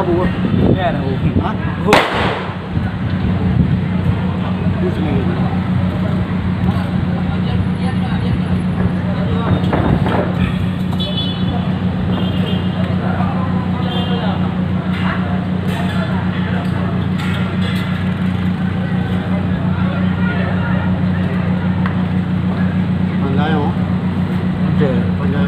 kabur. Ya, nah. Hah? Bus lagi. Pandai oh. Pandai.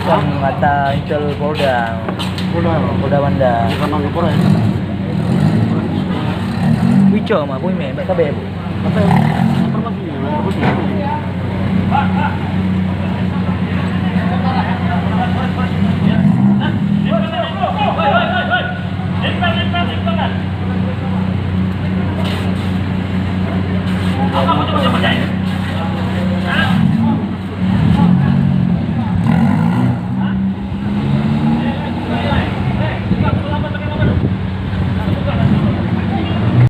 Kan kata Intel Polda Banda. Bukan orang Korea. Wicho mà vui mẹ các bé. Apa yang? Apa maksudnya? Apa maksudnya? Apa